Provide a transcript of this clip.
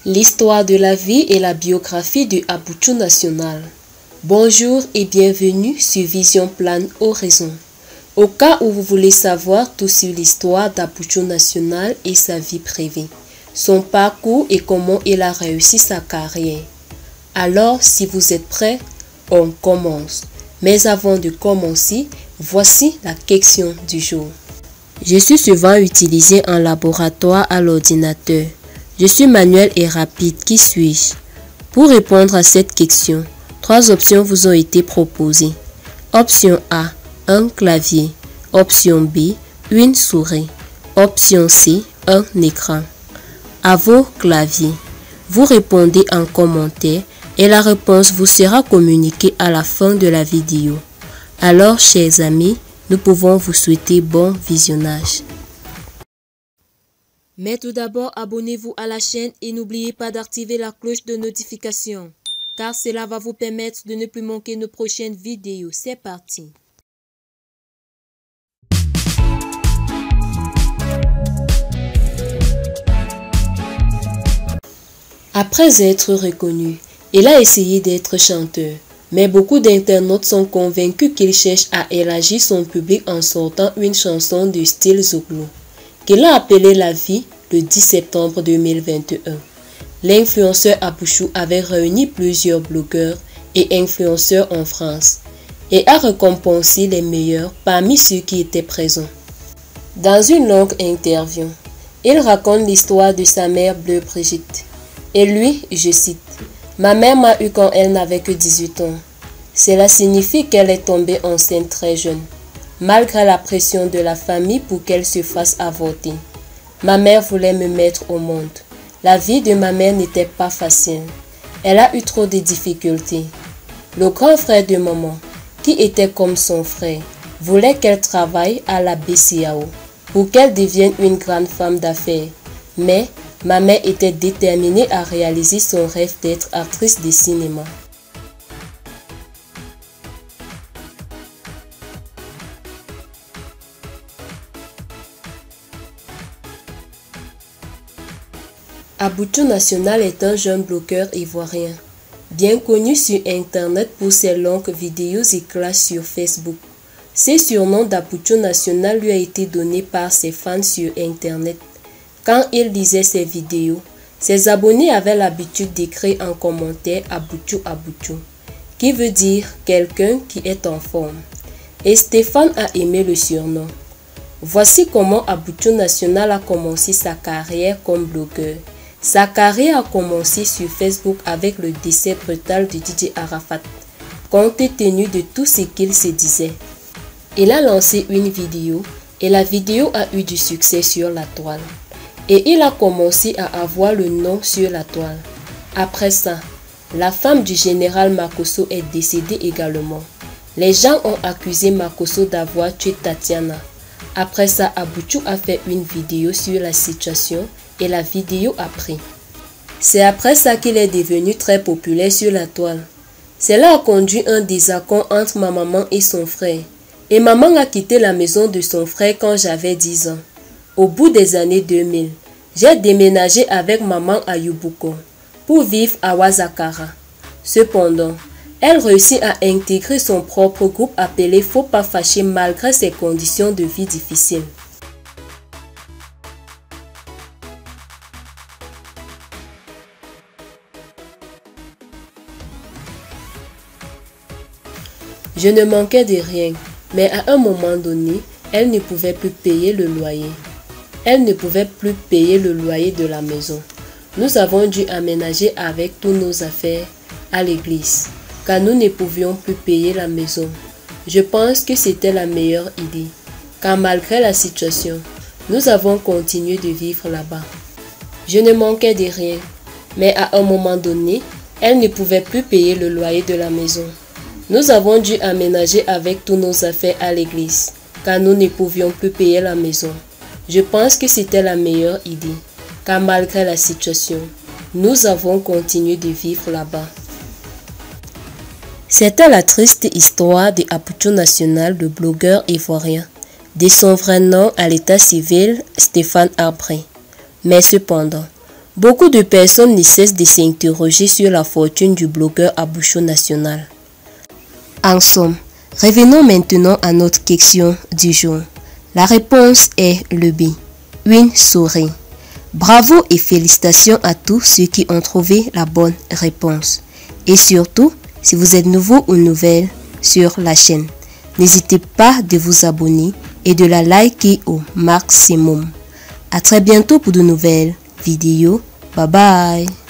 L'histoire de la vie et la biographie du Abutchu national. Bonjour et bienvenue sur Vision Plane Horizon. Au cas où vous voulez savoir tout sur l'histoire d'Abutchu national et sa vie privée, son parcours et comment il a réussi sa carrière. Alors, si vous êtes prêts, on commence. Mais avant de commencer, voici la question du jour. Je suis souvent utilisé en laboratoire à l'ordinateur. Je suis manuel et rapide, qui suis-je? Pour répondre à cette question, 3 options vous ont été proposées. Option A, un clavier. Option B, une souris. Option C, un écran. À vos claviers. Vous répondez en commentaire et la réponse vous sera communiquée à la fin de la vidéo. Alors, chers amis, nous pouvons vous souhaiter bon visionnage. Mais tout d'abord, abonnez-vous à la chaîne et n'oubliez pas d'activer la cloche de notification, car cela va vous permettre de ne plus manquer nos prochaines vidéos. C'est parti! Après être reconnu, il a essayé d'être chanteur, mais beaucoup d'internautes sont convaincus qu'il cherche à élargir son public en sortant une chanson de style Zouglou, qu'il a appelée La Vie le 10 septembre 2021. L'influenceur Abutchu avait réuni plusieurs blogueurs et influenceurs en France et a récompensé les meilleurs parmi ceux qui étaient présents. Dans une longue interview, il raconte l'histoire de sa mère bleue Brigitte. Et lui, je cite, « Ma mère m'a eu quand elle n'avait que 18 ans. Cela signifie qu'elle est tombée enceinte très jeune, malgré la pression de la famille pour qu'elle se fasse avorter. Ma mère voulait me mettre au monde. La vie de ma mère n'était pas facile. Elle a eu trop de difficultés. Le grand frère de maman, qui était comme son frère, voulait qu'elle travaille à la BCAO pour qu'elle devienne une grande femme d'affaires. Mais ma mère était déterminée à réaliser son rêve d'être actrice de cinéma. Abutchu national est un jeune blogueur ivoirien, bien connu sur Internet pour ses longues vidéos et classes sur Facebook. Ce surnom d'Abutchu national lui a été donné par ses fans sur Internet. Quand il lisait ses vidéos, ses abonnés avaient l'habitude d'écrire en commentaire Abutchu Abutchu, qui veut dire quelqu'un qui est en forme. Et Stéphane a aimé le surnom. Voici comment Abutchu national a commencé sa carrière comme blogueur. Sa carrière a commencé sur Facebook avec le décès brutal de DJ Arafat, compte tenu de tout ce qu'il se disait. Il a lancé une vidéo et la vidéo a eu du succès sur la toile. Et il a commencé à avoir le nom sur la toile. Après ça, la femme du général Makosso est décédée également. Les gens ont accusé Makosso d'avoir tué Tatiana. Après ça, Abutchu a fait une vidéo sur la situation et la vidéo a pris. C'est après ça qu'il est devenu très populaire sur la toile. Cela a conduit un désaccord entre ma maman et son frère. Et maman a quitté la maison de son frère quand j'avais 10 ans. Au bout des années 2000, j'ai déménagé avec maman à Yubouko pour vivre à Ouazakara. Cependant, elle réussit à intégrer son propre groupe appelé Faut pas fâcher malgré ses conditions de vie difficiles. Je ne manquais de rien, mais à un moment donné, elle ne pouvait plus payer le loyer. Elle ne pouvait plus payer le loyer de la maison. Nous avons dû aménager avec tous nos affaires à l'église, car nous ne pouvions plus payer la maison. Je pense que c'était la meilleure idée, car malgré la situation, nous avons continué de vivre là-bas. Je ne manquais de rien, mais à un moment donné, elle ne pouvait plus payer le loyer de la maison. Nous avons dû aménager avec tous nos affaires à l'église, car nous ne pouvions plus payer la maison. Je pense que c'était la meilleure idée, car malgré la situation, nous avons continué de vivre là-bas. C'était la triste histoire de Abutchu national, le blogueur ivoirien, de son vrai nom à l'état civil Stéphane Arbré. Mais cependant, Beaucoup de personnes ne cessent de s'interroger sur la fortune du blogueur Aboucho National. En somme, revenons maintenant à notre question du jour. La réponse est le B. Une souris. Bravo et félicitations à tous ceux qui ont trouvé la bonne réponse. Et surtout, si vous êtes nouveau ou nouvelle sur la chaîne, n'hésitez pas de vous abonner et de la liker au maximum. À très bientôt pour de nouvelles vidéos. Bye bye.